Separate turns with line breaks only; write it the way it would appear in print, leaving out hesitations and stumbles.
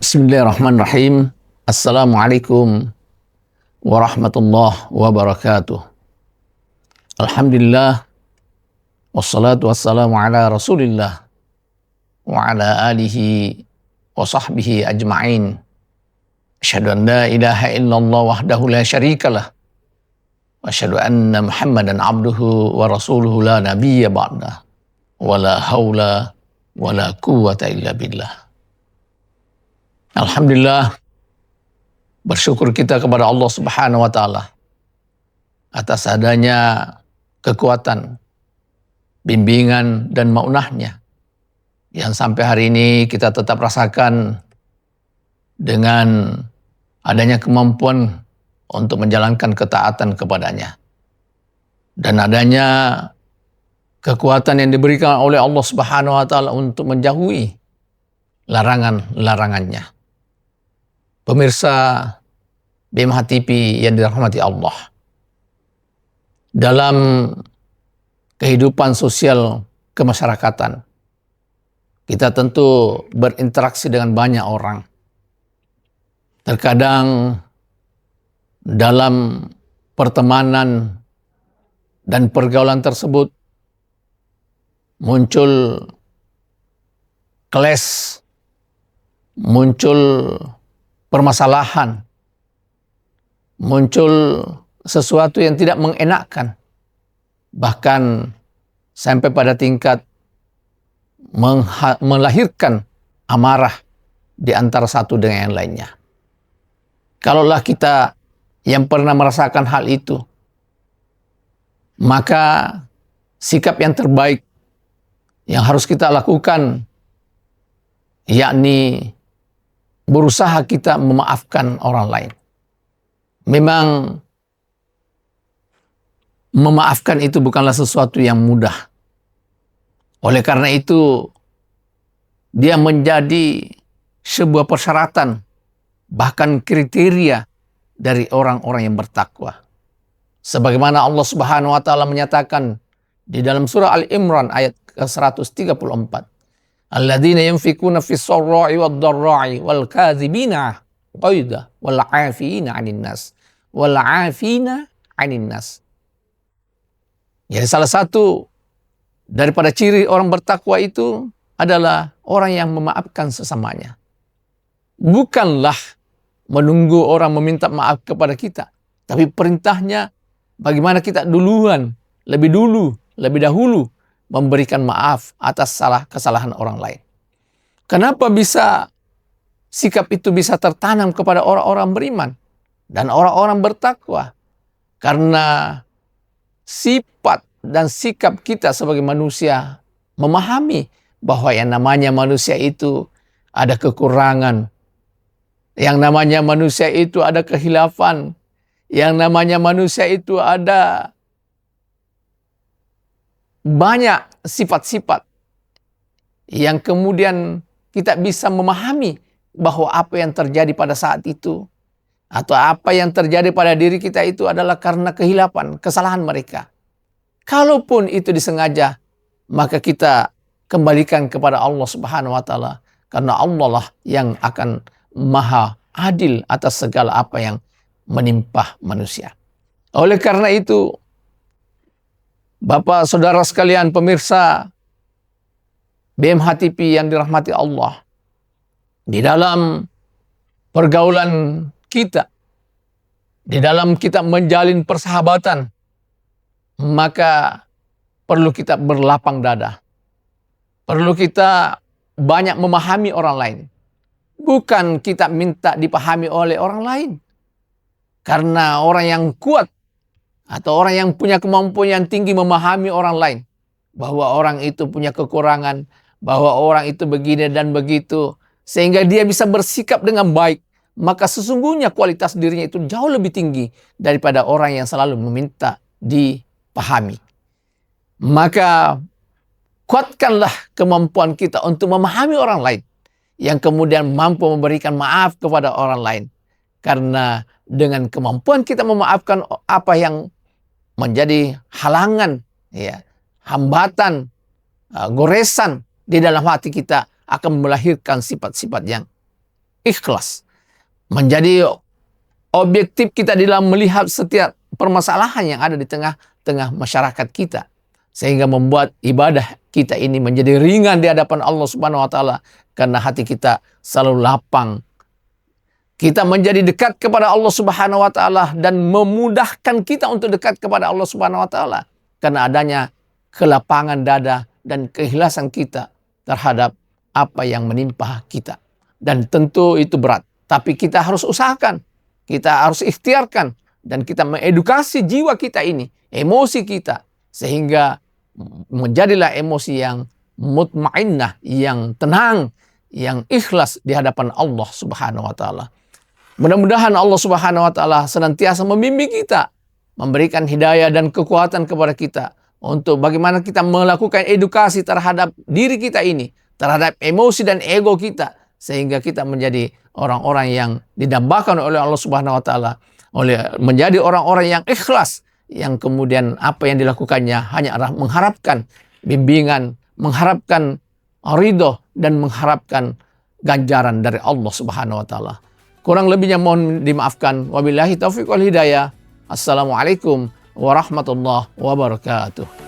Bismillahirrahmanirrahim. Assalamualaikum warahmatullahi wabarakatuh. Alhamdulillah. Wassalatu wassalamu ala rasulillah. Wa ala alihi wa sahbihi ajma'in. Asyhadu an la ilaha illallah wahdahu la syarikalah. Wa asyhadu anna Muhammadan abduhu wa rasuluhu la nabiyya ba'dah. Wa la hawla wa la quwwata illa billah. Alhamdulillah, bersyukur kita kepada Allah Subhanahu wa Ta'ala atas adanya kekuatan, bimbingan, dan maunahnya yang sampai hari ini kita tetap rasakan dengan adanya kemampuan untuk menjalankan ketaatan kepadanya, dan adanya kekuatan yang diberikan oleh Allah Subhanahu wa Ta'ala untuk menjauhi larangan-larangannya. Pemirsa BMH TV yang dirahmati Allah, dalam kehidupan sosial kemasyarakatan, kita tentu berinteraksi dengan banyak orang. Terkadang dalam pertemanan dan pergaulan tersebut muncul clash, muncul permasalahan, muncul sesuatu yang tidak mengenakkan, bahkan sampai pada tingkat melahirkan amarah di antara satu dengan yang lainnya. Kalaulah kita yang pernah merasakan hal itu, maka sikap yang terbaik yang harus kita lakukan yakni berusaha kita memaafkan orang lain. Memang memaafkan itu bukanlah sesuatu yang mudah. Oleh karena itu, dia menjadi sebuah persyaratan, bahkan kriteria dari orang-orang yang bertakwa. Sebagaimana Allah Subhanahu wa Ta'ala menyatakan di dalam surah Al-Imran ayat ke-134. Alladzina yunfikuna fis sarra'i wad dharra'i wal kadzibina qaida wal 'afina 'anil nas wal 'afina 'anil nas. Jadi salah satu daripada ciri orang bertakwa itu adalah orang yang memaafkan sesamanya. Bukanlah menunggu orang meminta maaf kepada kita, tapi perintahnya bagaimana kita lebih dahulu memberikan maaf atas kesalahan orang lain. Kenapa sikap itu bisa tertanam kepada orang-orang beriman dan orang-orang bertakwa? Karena sifat dan sikap kita sebagai manusia memahami bahwa yang namanya manusia itu ada kekurangan, yang namanya manusia itu ada kehilafan, yang namanya manusia itu ada banyak sifat-sifat yang kemudian kita bisa memahami bahwa apa yang terjadi pada saat itu atau apa yang terjadi pada diri kita itu adalah karena kehilafan, kesalahan mereka. Kalaupun itu disengaja, maka kita kembalikan kepada Allah Subhanahu wa Ta'ala, karena Allah lah yang akan maha adil atas segala apa yang menimpa manusia. Oleh karena itu, Bapak, saudara sekalian, pemirsa BMH TV yang dirahmati Allah, di dalam pergaulan kita, di dalam kita menjalin persahabatan, maka perlu kita berlapang dada. Perlu kita banyak memahami orang lain. Bukan kita minta dipahami oleh orang lain. Karena orang yang kuat atau orang yang punya kemampuan yang tinggi memahami orang lain, bahwa orang itu punya kekurangan, bahwa orang itu begini dan begitu, sehingga dia bisa bersikap dengan baik, maka sesungguhnya kualitas dirinya itu jauh lebih tinggi daripada orang yang selalu meminta dipahami. Maka kuatkanlah kemampuan kita untuk memahami orang lain, yang kemudian mampu memberikan maaf kepada orang lain. Karena dengan kemampuan kita memaafkan apa yang menjadi halangan, hambatan, goresan di dalam hati kita, akan melahirkan sifat-sifat yang ikhlas. Menjadi objektif kita dalam melihat setiap permasalahan yang ada di tengah-tengah masyarakat kita. Sehingga membuat ibadah kita ini menjadi ringan di hadapan Allah Subhanahu wa taala karena hati kita selalu lapang. Kita menjadi dekat kepada Allah Subhanahu wa taala dan memudahkan kita untuk dekat kepada Allah Subhanahu wa taala karena adanya kelapangan dada dan keikhlasan kita terhadap apa yang menimpa kita. Dan tentu itu berat, tapi kita harus usahakan, kita harus ikhtiarkan, dan kita mengedukasi jiwa kita ini, emosi kita, sehingga menjadilah emosi yang mutmainnah, yang tenang, yang ikhlas di hadapan Allah Subhanahu wa taala. Mudah-mudahan Allah Subhanahu wa taala senantiasa membimbing kita, memberikan hidayah dan kekuatan kepada kita untuk bagaimana kita melakukan edukasi terhadap diri kita ini, terhadap emosi dan ego kita, sehingga kita menjadi orang-orang yang didambakan oleh Allah Subhanahu wa taala, menjadi orang-orang yang ikhlas, yang kemudian apa yang dilakukannya hanya adalah mengharapkan bimbingan, mengharapkan ridho, dan mengharapkan ganjaran dari Allah Subhanahu wa taala. Kurang lebihnya mohon dimaafkan. Wabillahi taufiq wal hidayah. Assalamualaikum warahmatullahi wabarakatuh.